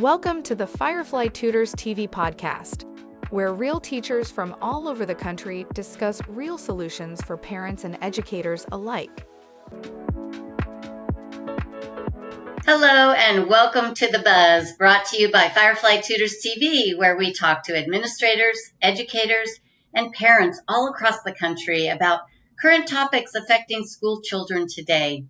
Welcome to the Firefly Tutors TV podcast, where real teachers from all over the country discuss real solutions for parents and educators alike. Hello and welcome to The Buzz, brought to you by Firefly Tutors TV, where we talk to administrators, educators, and parents all across the country about current topics affecting school children today.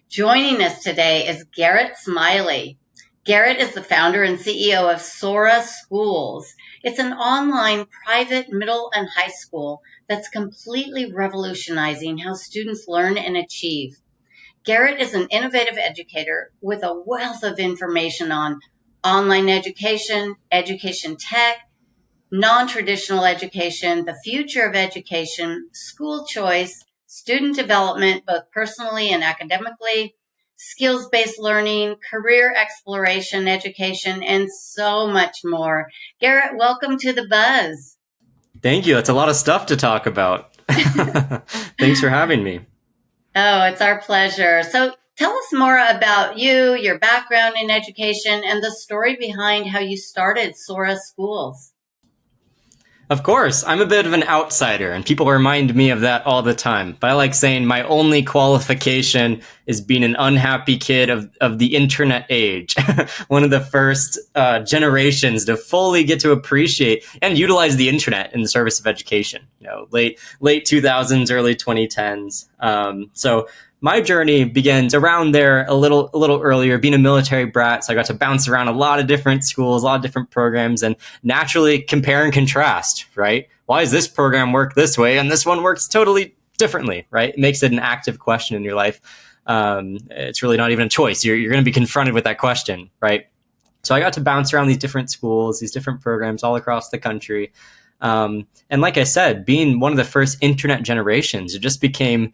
Joining us today is Garrett Smiley. Garrett is the founder and CEO of Sora Schools. It's an online private middle and high school that's completely revolutionizing how students learn and achieve. Garrett is an innovative educator with a wealth of information on online education, education tech, non-traditional education, the future of education, school choice, student development, both personally and academically, skills-based learning, career exploration, education, and so much more. Garrett, welcome to The Buzz. Thank you. That's a lot of stuff to talk about. Thanks for having me. Oh, it's our pleasure. So tell us more about you, your background in education, and the story behind how you started Sora Schools. Of course, I'm a bit of an outsider, and people remind me of that all the time. But I like saying my only qualification is being an unhappy kid of the internet age. One of the first generations to fully get to appreciate and utilize the internet in the service of education. You know, late 2000s, early 2010s. So my journey begins around there a little earlier, being a military brat. So I got to bounce around a lot of different schools, a lot of different programs, and naturally compare and contrast, right? Why does this program work this way and this one works totally differently, right? It makes it an active question in your life. It's really not even a choice. You're going to be confronted with that question, right? So I got to bounce around these different schools, these different programs all across the country. And like I said, being one of the first internet generations, it just became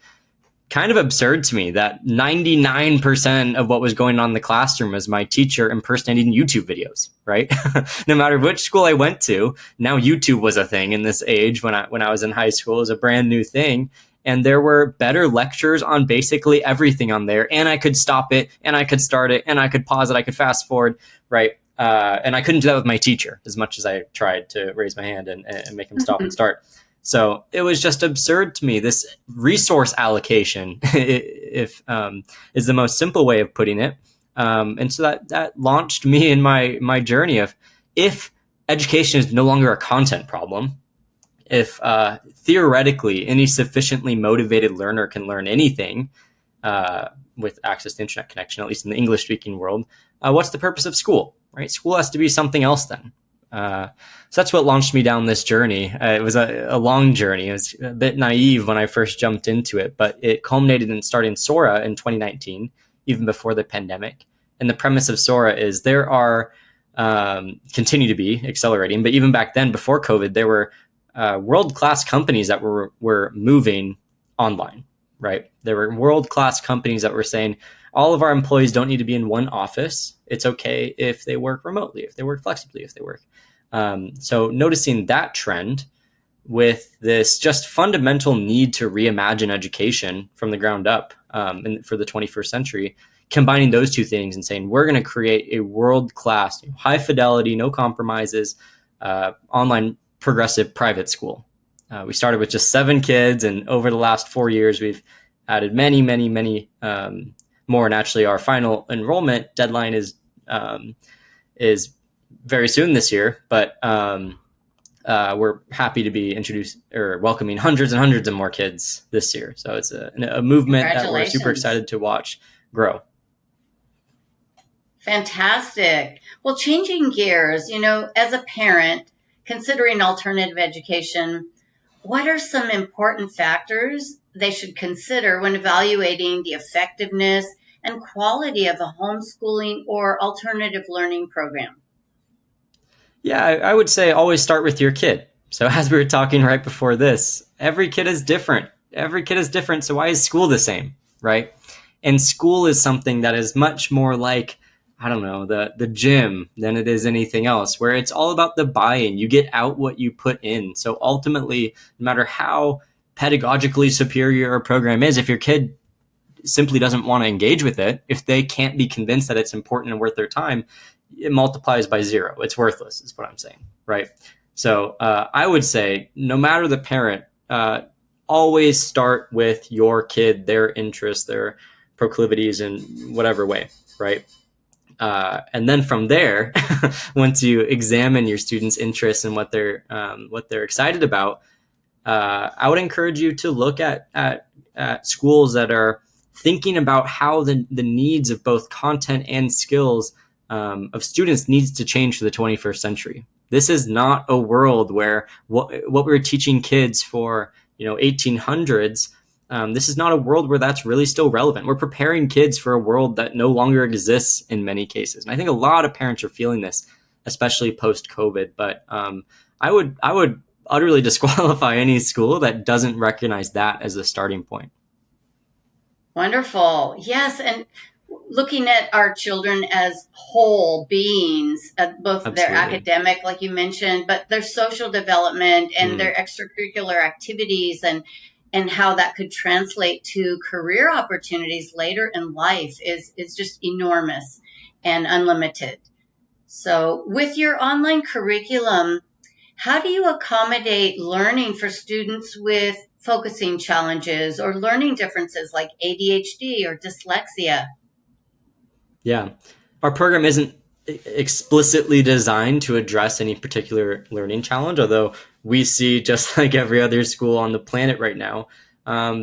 kind of absurd to me that 99% of what was going on in the classroom was my teacher impersonating YouTube videos, right? No matter which school I went to, now YouTube was a thing in this age. When I was in high school, it was a brand new thing. And there were better lectures on basically everything on there. And I could stop it, and I could start it, and I could pause it, I could fast forward, right? And I couldn't do that with my teacher as much as I tried to raise my hand and make him stop and start. So it was just absurd to me. This resource allocation, if is the most simple way of putting it. And so that launched me in my journey of, if education is no longer a content problem, if theoretically any sufficiently motivated learner can learn anything with access to internet connection, at least in the English-speaking world, what's the purpose of school, right? School has to be something else then. So that's what launched me down this journey. It was a long journey. It was a bit naive when I first jumped into it, but it culminated in starting Sora in 2019, even before the pandemic. And the premise of Sora is there are, continue to be accelerating, but even back then, before COVID, there were world-class companies that were moving online, right? There were world-class companies that were saying, all of our employees don't need to be in one office. It's okay if they work remotely, if they work flexibly, if they work. So noticing that trend with this just fundamental need to reimagine education from the ground up for the 21st century, combining those two things and saying, we're going to create a world-class, high fidelity, no compromises, online progressive private school. We started with just 7 kids, and over the last 4 years, we've added many more. And actually, our final enrollment deadline is very soon this year, but we're happy to be welcoming hundreds and hundreds of more kids this year. So it's a movement that we're super excited to watch grow. Fantastic. Well, changing gears, as a parent considering alternative education, what are some important factors they should consider when evaluating the effectiveness and quality of a homeschooling or alternative learning program? Yeah, I would say always start with your kid. So as we were talking right before this, every kid is different. So why is school the same, right? And school is something that is much more like, I don't know, the gym than it is anything else, where it's all about the buy-in. You get out what you put in. So ultimately, no matter how pedagogically superior a program is, if your kid simply doesn't want to engage with it, if they can't be convinced that it's important and worth their time, it multiplies by zero. It's worthless, is what I'm saying, right? So I would say, no matter the parent, always start with your kid, their interests, their proclivities in whatever way, right? And then from there, once you examine your students' interests and what they're excited about, I would encourage you to look at schools that are thinking about how the needs of both content and skills of students needs to change for the 21st century. This is not a world where what we were teaching kids for 1800s. This is not a world where that's really still relevant. We're preparing kids for a world that no longer exists in many cases. And I think a lot of parents are feeling this, especially post-COVID. But I would utterly disqualify any school that doesn't recognize that as the starting point. Wonderful. Yes. And looking at our children as whole beings, both Absolutely. their academic, like you mentioned, but their social development and their extracurricular activities and how that could translate to career opportunities later in life is just enormous and unlimited. So with your online curriculum, how do you accommodate learning for students with focusing challenges or learning differences like ADHD or dyslexia? Yeah, our program isn't explicitly designed to address any particular learning challenge, although we see, just like every other school on the planet right now,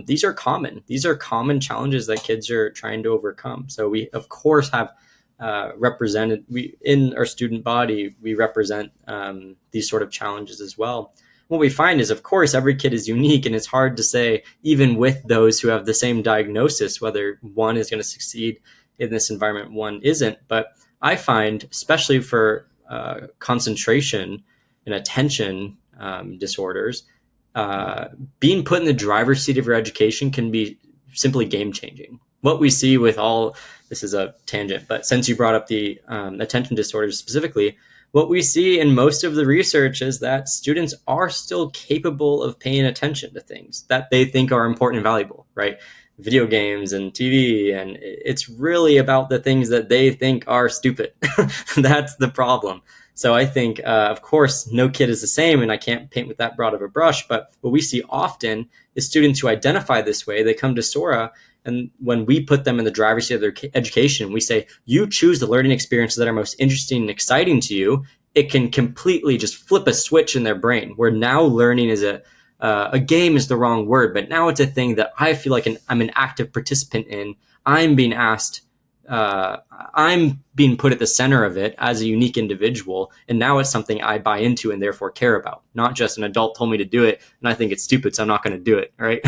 these are common. These are common challenges that kids are trying to overcome. So we, of course, have represented, in our student body, we represent these sort of challenges as well. What we find is, of course, every kid is unique, and it's hard to say, even with those who have the same diagnosis, whether one is going to succeed in this environment, one isn't. But I find, especially for concentration and attention disorders, being put in the driver's seat of your education can be simply game changing. What we see with this is a tangent, but since you brought up the attention disorders specifically, what we see in most of the research is that students are still capable of paying attention to things that they think are important and valuable, right? Video games and TV, and it's really about the things that they think are stupid. That's the problem. So I think, of course, no kid is the same, and I can't paint with that broad of a brush, but what we see often is students who identify this way, they come to Sora, and when we put them in the driver's seat of their education, we say, you choose the learning experiences that are most interesting and exciting to you. It can completely just flip a switch in their brain, where now learning is a game is the wrong word, but now it's a thing that I feel like I'm an active participant in. I'm being asked, I'm being put at the center of it as a unique individual. And now it's something I buy into and therefore care about, not just an adult told me to do it and I think it's stupid, so I'm not going to do it. Right.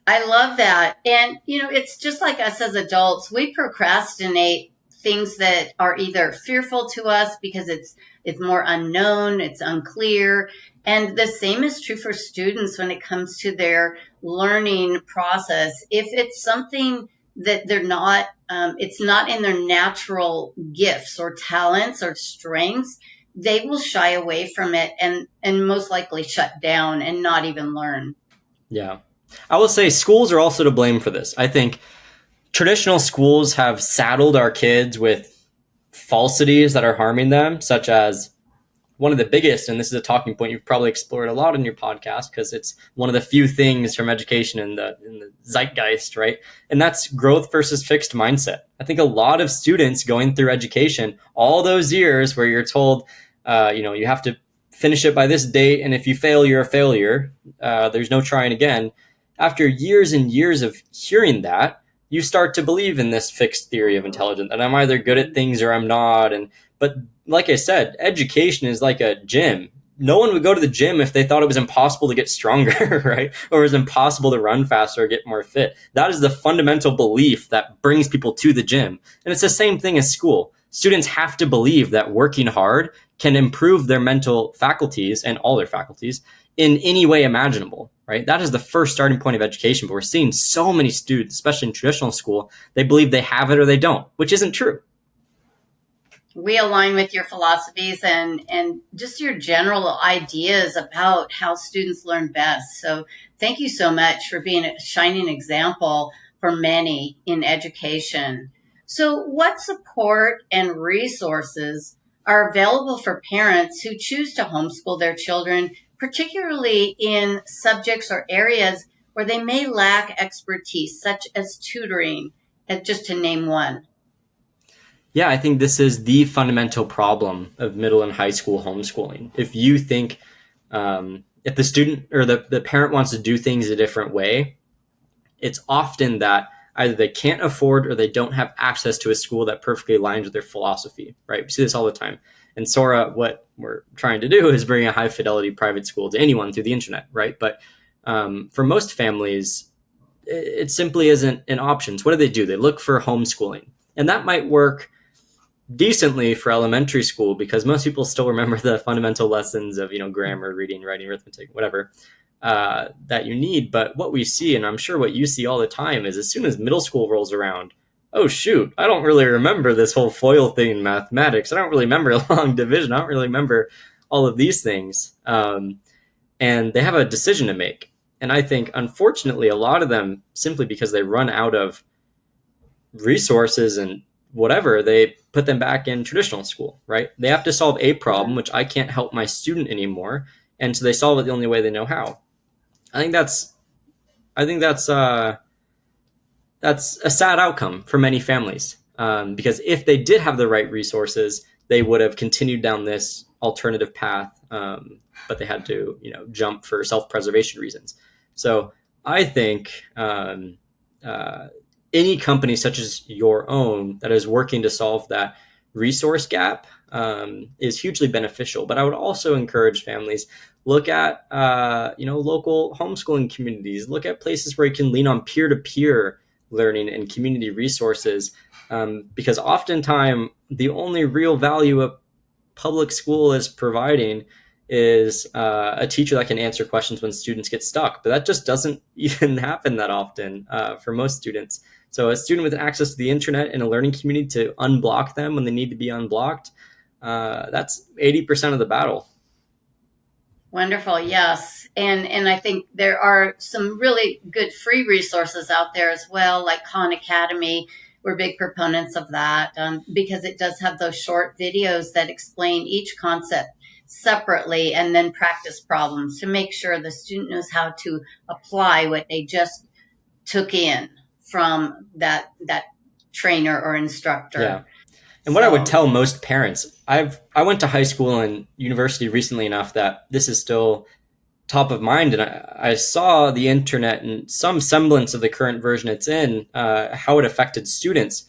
I love that. And, it's just like us as adults, we procrastinate things that are either fearful to us because it's more unknown, it's unclear. And the same is true for students when it comes to their learning process. If it's something that they're not, it's not in their natural gifts or talents or strengths, they will shy away from it and most likely shut down and not even learn. Yeah. I will say schools are also to blame for this. I think traditional schools have saddled our kids with falsities that are harming them, such as one of the biggest, and this is a talking point you've probably explored a lot in your podcast because it's one of the few things from education in the zeitgeist, right? And that's growth versus fixed mindset. I think a lot of students going through education, all those years where you're told, you have to finish it by this date, and if you fail, you're a failure. There's no trying again. After years and years of hearing that, you start to believe in this fixed theory of intelligence, and I'm either good at things or I'm not. But like I said, education is like a gym. No one would go to the gym if they thought it was impossible to get stronger, right? Or it was impossible to run faster or get more fit. That is the fundamental belief that brings people to the gym. And it's the same thing as school. Students have to believe that working hard can improve their mental faculties and all their faculties in any way imaginable, right? That is the first starting point of education. But we're seeing so many students, especially in traditional school, they believe they have it or they don't, which isn't true. We align with your philosophies and just your general ideas about how students learn best. So thank you so much for being a shining example for many in education. So what support and resources are available for parents who choose to homeschool their children, particularly in subjects or areas where they may lack expertise, such as tutoring, just to name one? Yeah, I think this is the fundamental problem of middle and high school homeschooling. If you think, if the student or the parent wants to do things a different way, it's often that either they can't afford or they don't have access to a school that perfectly aligns with their philosophy, right? We see this all the time. And Sora, what we're trying to do is bring a high fidelity private school to anyone through the internet, right? But for most families, it simply isn't an option. So what do? They look for homeschooling. And that might work decently for elementary school because most people still remember the fundamental lessons of, grammar, reading, writing, arithmetic, whatever, that you need. But what we see, and I'm sure what you see all the time, is as soon as middle school rolls around, oh shoot, I don't really remember this whole FOIL thing in mathematics. I don't really remember long division. I don't really remember all of these things. And they have a decision to make. And I think, unfortunately, a lot of them, simply because they run out of resources and whatever, they put them back in traditional school, right? They have to solve a problem, which I can't help my student anymore. And so they solve it the only way they know how. I think that's a sad outcome for many families, because if they did have the right resources, they would have continued down this alternative path, but they had to, jump for self-preservation reasons. So I think any company such as your own that is working to solve that resource gap is hugely beneficial. But I would also encourage families, look at local homeschooling communities, look at places where you can lean on peer-to-peer learning and community resources, because oftentimes the only real value a public school is providing is a teacher that can answer questions when students get stuck. But that just doesn't even happen that often for most students. So a student with access to the internet and a learning community to unblock them when they need to be unblocked, that's 80% of the battle. Wonderful. Yes. And I think there are some really good free resources out there as well, like Khan Academy. We're big proponents of that because it does have those short videos that explain each concept separately and then practice problems to make sure the student knows how to apply what they just took in from that trainer or instructor. Yeah. And what I would tell most parents, I went to high school and university recently enough that this is still top of mind. And I saw the internet and some semblance of the current version it's in, how it affected students.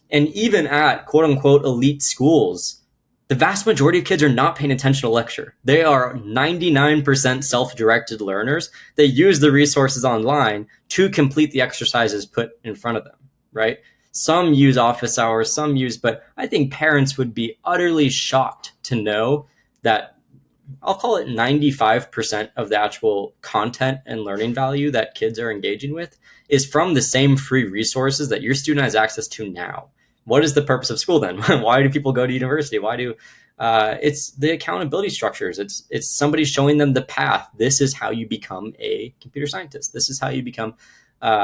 And even at quote unquote elite schools, the vast majority of kids are not paying attention to lecture. They are 99% self-directed learners. They use the resources online to complete the exercises put in front of them, right? Some use office hours, but I think parents would be utterly shocked to know that I'll call it 95% of the actual content and learning value that kids are engaging with is from the same free resources that your student has access to now. What is the purpose of school then? Why do people go to university? It's the accountability structures. It's somebody showing them the path. This is how you become a computer scientist. This is how you become.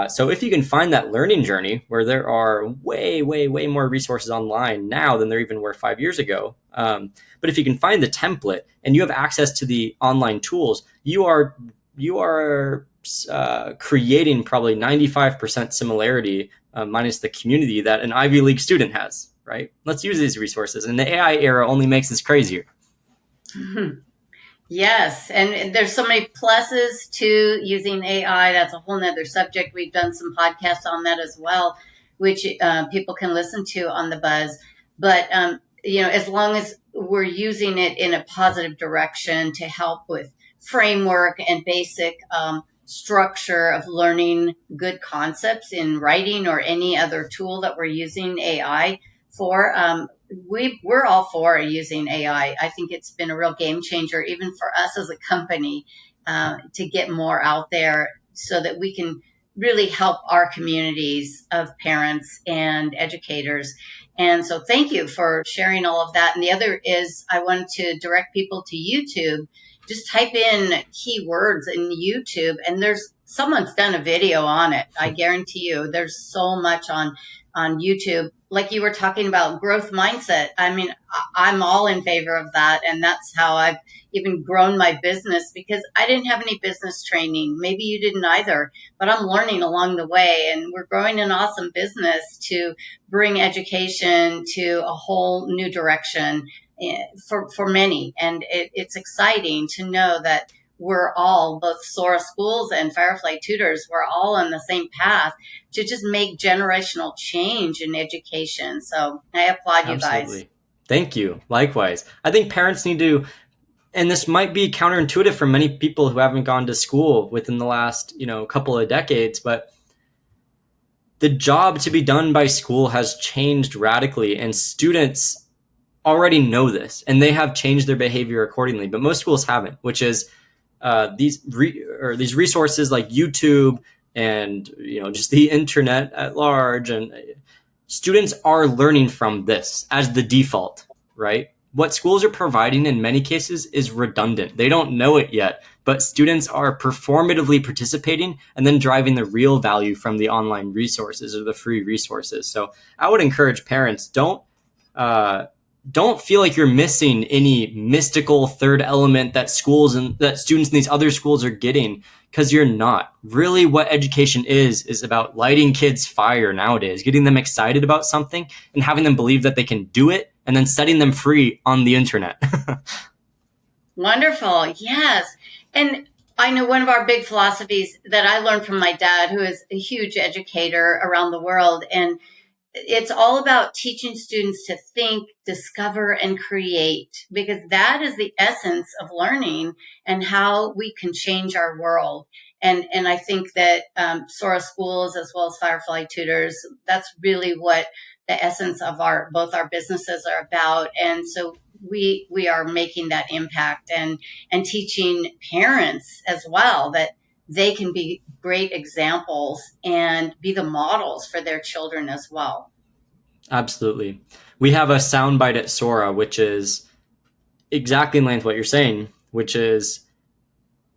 So if you can find that learning journey where there are way, way, way more resources online now than there even were 5 years ago. But if you can find the template and you have access to the online tools, you are creating probably 95% similarity minus the community that an Ivy League student has, right? Let's use these resources. And the AI era only makes this crazier. Mm-hmm. Yes. And there's so many pluses to using AI. That's a whole nother subject. We've done some podcasts on that as well, which people can listen to on the Buzz. But, as long as we're using it in a positive direction to help with framework and basic structure of learning good concepts in writing or any other tool that we're using AI for, we're all for using AI. I think it's been a real game changer, even for us as a company, to get more out there so that we can really help our communities of parents and educators. And so thank you for sharing all of that. And the other is I wanted to direct people to YouTube. Just type in keywords in YouTube and someone's done a video on it. I guarantee you there's so much on on YouTube. Like you were talking about growth mindset. I mean, I'm all in favor of that. And that's how I've even grown my business, because I didn't have any business training. Maybe you didn't either, but I'm learning along the way, and we're growing an awesome business to bring education to a whole new direction for many. And it's exciting to know that we're all, both Sora Schools and Firefly Tutors, we're all on the same path to just make generational change in education. So I applaud you guys. Absolutely. Thank you. Likewise. I think parents need to, and this might be counterintuitive for many people who haven't gone to school within the last, couple of decades, but the job to be done by school has changed radically, and students already know this, and they have changed their behavior accordingly. But most schools haven't, which is these resources like YouTube and just the internet at large, and students are learning from this as the default, right? What schools are providing in many cases is redundant. They don't know it yet, but students are performatively participating and then driving the real value from the online resources or the free resources. So I would encourage parents, don't feel like you're missing any mystical third element that schools and that students in these other schools are getting, because you're not. Really, what education is about lighting kids' fire nowadays, getting them excited about something and having them believe that they can do it, and then setting them free on the internet. Wonderful. Yes. And I know one of our big philosophies that I learned from my dad, who is a huge educator around the world, and it's all about teaching students to think, discover, and create, because that is the essence of learning and how we can change our world. And I think that Sora Schools, as well as Firefly Tutors, that's really what the essence of both our businesses are about. And so we are making that impact and teaching parents as well that they can be great examples and be the models for their children as well. Absolutely. We have a soundbite at Sora, which is exactly in line with what you're saying, which is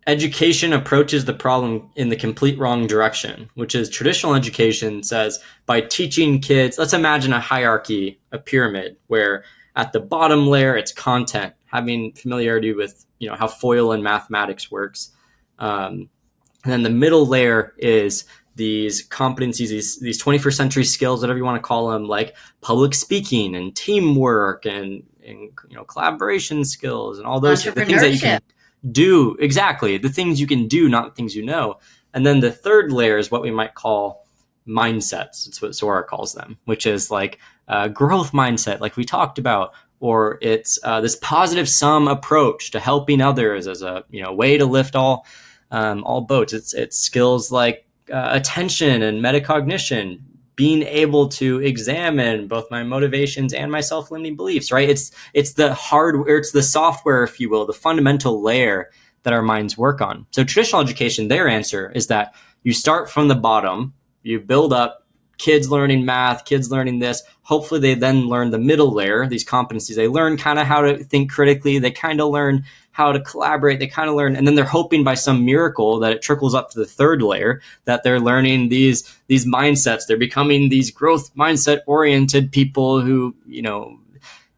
education approaches the problem in the complete wrong direction, which is traditional education says by teaching kids, let's imagine a hierarchy, a pyramid, where at the bottom layer, it's content, having familiarity with, how FOIL and mathematics works. And then the middle layer is these competencies, these 21st century skills, whatever you want to call them, like public speaking and teamwork and collaboration skills and all those the things that you can do. Exactly. The things you can do, not the things you know. And then the third layer is what we might call mindsets. It's what Sora calls them, which is like growth mindset, like we talked about, or it's this positive sum approach to helping others as a way to lift all boats. It's skills like attention and metacognition, being able to examine both my motivations and my self-limiting beliefs, right? It's the hardware, it's the software, if you will, the fundamental layer that our minds work on. So traditional education, their answer is that you start from the bottom, you build up, kids learning math, kids learning this. Hopefully they then learn the middle layer, these competencies. They learn kind of how to think critically. They kind of learn how to collaborate. They kind of learn, and then they're hoping by some miracle that it trickles up to the third layer, that they're learning these mindsets. They're becoming these growth mindset oriented people who,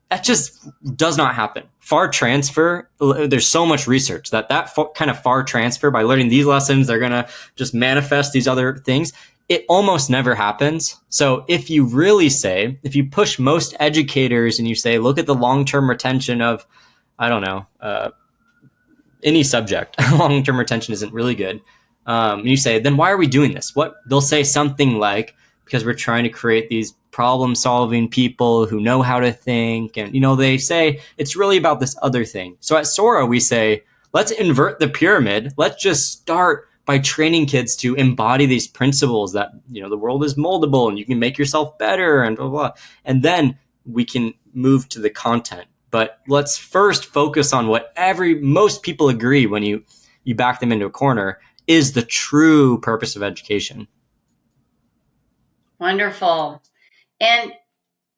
that just does not happen. Far transfer, there's so much research that kind of far transfer, by learning these lessons, they're going to just manifest these other things. It almost never happens. So if you push most educators and you say, look at the long-term retention of, any subject, long-term retention isn't really good. You say, then why are we doing this? They'll say something like, because we're trying to create these problem-solving people who know how to think. And, they say it's really about this other thing. So at Sora, we say, let's invert the pyramid. Let's just start by training kids to embody these principles that, the world is moldable and you can make yourself better and blah, blah, blah. And then we can move to the content. But let's first focus on what most people agree when you back them into a corner is the true purpose of education. Wonderful. And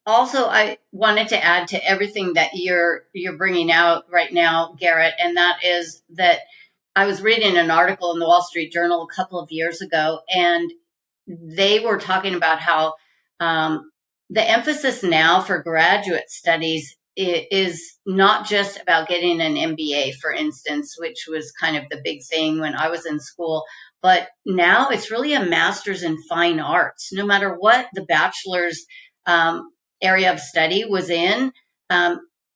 also, I wanted to add to everything that you're bringing out right now, Garrett, and that is that I was reading an article in the Wall Street Journal a couple of years ago, and they were talking about how The emphasis now for graduate studies is not just about getting an MBA, for instance, which was kind of the big thing when I was in school, but now it's really a master's in fine arts. No matter what the bachelor's area of study was in,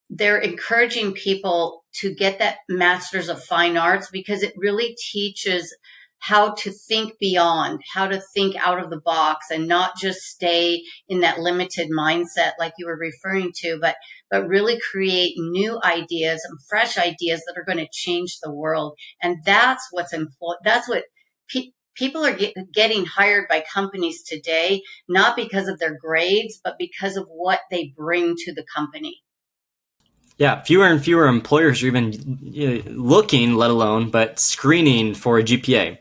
they're encouraging people to get that master's of fine arts because it really teaches how to think beyond, how to think out of the box and not just stay in that limited mindset like you were referring to, but really create new ideas and fresh ideas that are going to change the world. And that's what people are getting hired by companies today, not because of their grades, but because of what they bring to the company. Yeah, fewer and fewer employers are even looking, let alone, but screening for a GPA.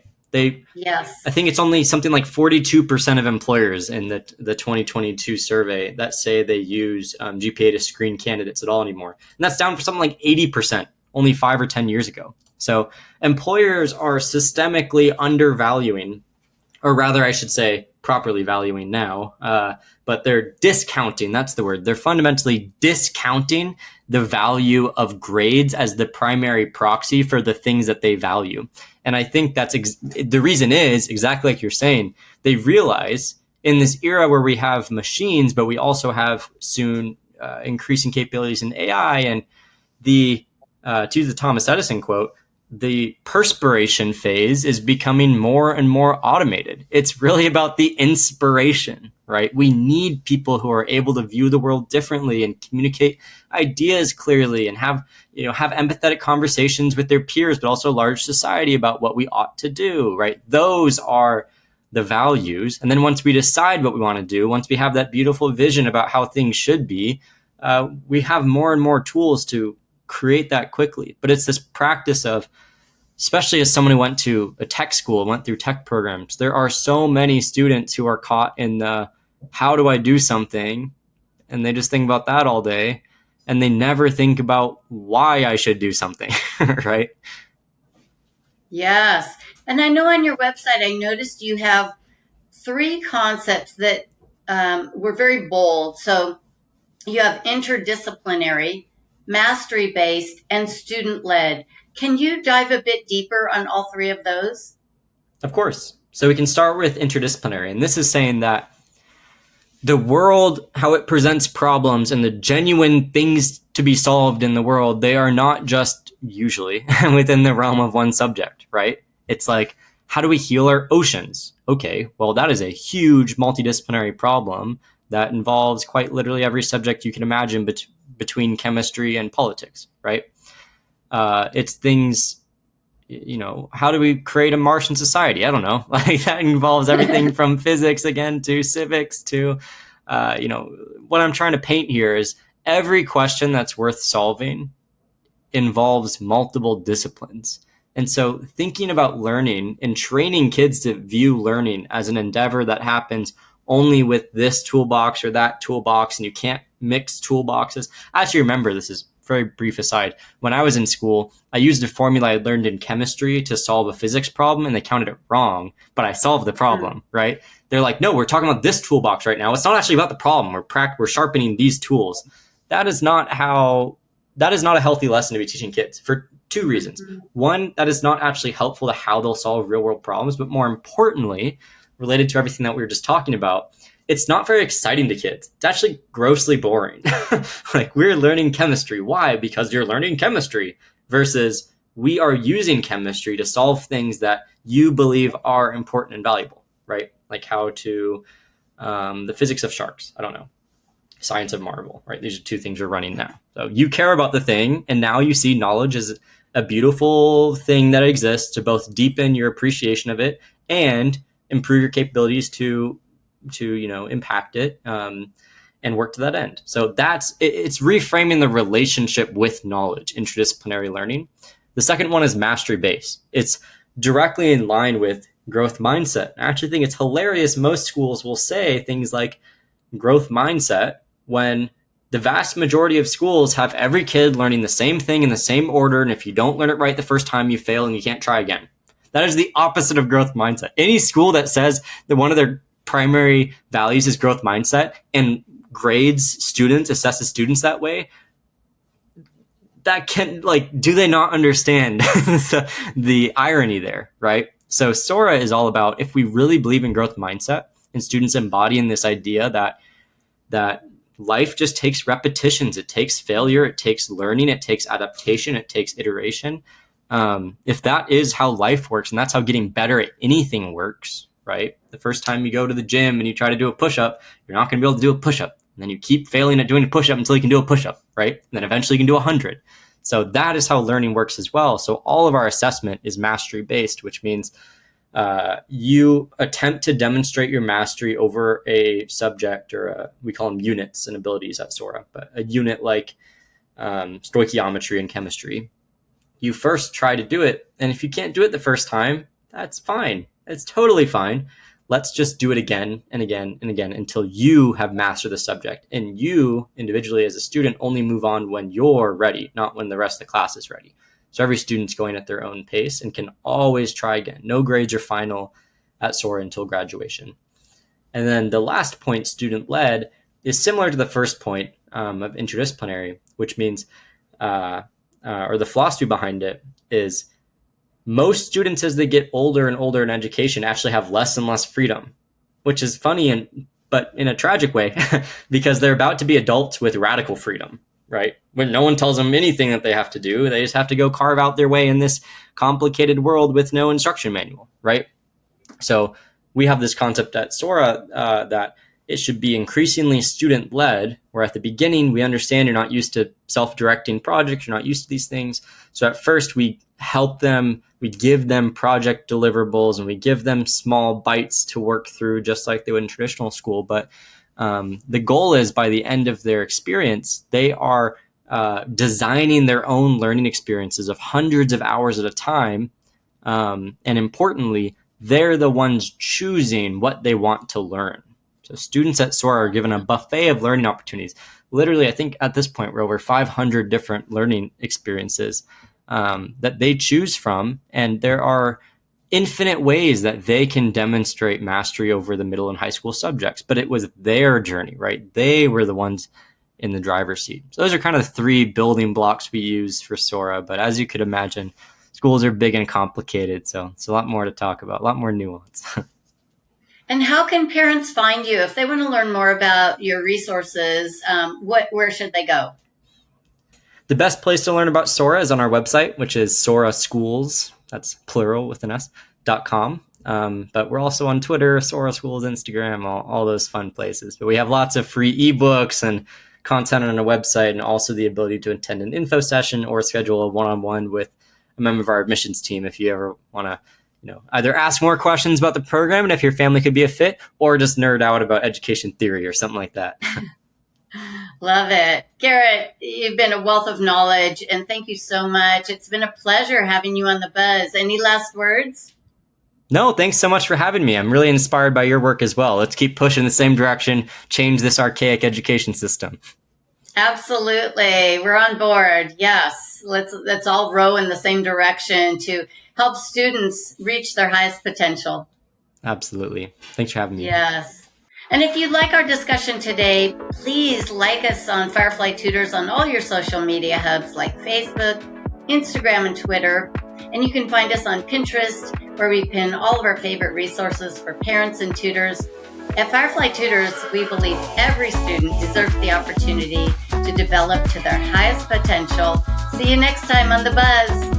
Yes. I think it's only something like 42% of employers in the 2022 survey that say they use GPA to screen candidates at all anymore. And that's down from something like 80% only 5 or 10 years ago. So employers are systemically undervaluing, or rather, I should say, properly valuing now, but they're discounting, that's the word. They're fundamentally discounting the value of grades as the primary proxy for the things that they value. And I think that's the reason is exactly like you're saying. They realize in this era where we have machines, but we also have soon increasing capabilities in AI and to use the Thomas Edison quote, the perspiration phase is becoming more and more automated. It's really about the inspiration, right? We need people who are able to view the world differently and communicate ideas clearly and have empathetic conversations with their peers, but also large society about what we ought to do, right? Those are the values. And then once we decide what we want to do, once we have that beautiful vision about how things should be, we have more and more tools to create that quickly. But it's this practice of, especially as someone who went to a tech school, went through tech programs, there are so many students who are caught in the, how do I do something? And they just think about that all day. And they never think about why I should do something, right? Yes. And I know on your website, I noticed you have 3 concepts that were very bold. So you have interdisciplinary, mastery-based, and student-led. Can you dive a bit deeper on all 3 of those? Of course. So we can start with interdisciplinary. And this is saying that the world, how it presents problems and the genuine things to be solved in the world, they are not just usually within the realm of one subject, right? It's like, how do we heal our oceans? Okay, well, that is a huge multidisciplinary problem that involves quite literally every subject you can imagine between chemistry and politics, right? It's things, how do we create a Martian society? I don't know. Like that involves everything from physics again to civics to, what I'm trying to paint here is every question that's worth solving involves multiple disciplines. And so thinking about learning and training kids to view learning as an endeavor that happens only with this toolbox or that toolbox, and you can't mix toolboxes. I actually remember, this is a very brief aside, when I was in school, I used a formula I learned in chemistry to solve a physics problem, and they counted it wrong, but I solved the problem, right? They're like, no, we're talking about this toolbox right now. It's not actually about the problem. We're sharpening these tools. That is not a healthy lesson to be teaching kids for 2 reasons. One, that is not actually helpful to how they'll solve real world problems, but more importantly, related to everything that we were just talking about, it's not very exciting to kids. It's actually grossly boring. Like, we're learning chemistry. Why? Because you're learning chemistry, versus we are using chemistry to solve things that you believe are important and valuable, right? Like how to, the physics of sharks. I don't know. Science of Marvel, right? These are 2 things you're running now. So you care about the thing, and now you see knowledge as a beautiful thing that exists to both deepen your appreciation of it and improve your capabilities to impact it and work to that end. So it's reframing the relationship with knowledge, interdisciplinary learning. The second one is mastery based. It's directly in line with growth mindset. I actually think it's hilarious. Most schools will say things like growth mindset when the vast majority of schools have every kid learning the same thing in the same order. And if you don't learn it right the first time, you fail and you can't try again. That is the opposite of growth mindset. Any school that says that one of their primary values is growth mindset and grades students, assesses students that way, that can, like, do they not understand the irony there, right? So Sora is all about, if we really believe in growth mindset and students embodying this idea that life just takes repetitions, it takes failure, it takes learning, it takes adaptation, it takes iteration. If that is how life works, and that's how getting better at anything works, right? The first time you go to the gym and you try to do a push-up, you're not going to be able to do a push-up. And then you keep failing at doing a push-up until you can do a push-up, right? And then eventually you can do 100. So that is how learning works as well. So all of our assessment is mastery-based, which means you attempt to demonstrate your mastery over a subject, or we call them units and abilities at Sora, but a unit like stoichiometry and chemistry. You first try to do it, and if you can't do it the first time, that's fine. It's totally fine. Let's just do it again and again and again until you have mastered the subject. And you, individually as a student, only move on when you're ready, not when the rest of the class is ready. So every student's going at their own pace and can always try again. No grades are final at Sora until graduation. And then the last point, student-led, is similar to the first point of interdisciplinary, which means, or the philosophy behind it is, most students as they get older and older in education actually have less and less freedom, which is funny, but in a tragic way, because they're about to be adults with radical freedom, right? When no one tells them anything that they have to do, they just have to go carve out their way in this complicated world with no instruction manual, right? So we have this concept at Sora that it should be increasingly student-led, where at the beginning we understand you're not used to self-directing projects, you're not used to these things. So at first we help them, we give them project deliverables, and we give them small bites to work through, just like they would in traditional school. But the goal is, by the end of their experience, they are designing their own learning experiences of hundreds of hours at a time. And importantly, they're the ones choosing what they want to learn. So students at Sora are given a buffet of learning opportunities. Literally, I think at this point, we're over 500 different learning experiences that they choose from. And there are infinite ways that they can demonstrate mastery over the middle and high school subjects. But it was their journey, right? They were the ones in the driver's seat. So those are kind of the three building blocks we use for Sora. But as you could imagine, schools are big and complicated. So it's a lot more to talk about, a lot more nuance. And how can parents find you if they want to learn more about your resources? Where should they go? The best place to learn about Sora is on our website, which is Sora Schools. That's plural with an S.com. But we're also on Twitter, Sora Schools, Instagram, all those fun places. But we have lots of free ebooks and content on our website, and also the ability to attend an info session or schedule a one-on-one with a member of our admissions team if you ever want to either ask more questions about the program and if your family could be a fit, or just nerd out about education theory or something like that. Love it. Garrett, you've been a wealth of knowledge, and thank you so much. It's been a pleasure having you on The Buzz. Any last words? No, thanks so much for having me. I'm really inspired by your work as well. Let's keep pushing the same direction, change this archaic education system. Absolutely. We're on board. Yes. Let's all row in the same direction to help students reach their highest potential. Absolutely. Thanks for having me. Yes. And if you like our discussion today, please like us on Firefly Tutors on all your social media hubs like Facebook, Instagram, and Twitter. And you can find us on Pinterest, where we pin all of our favorite resources for parents and tutors. At Firefly Tutors, we believe every student deserves the opportunity to develop to their highest potential. See you next time on The Buzz.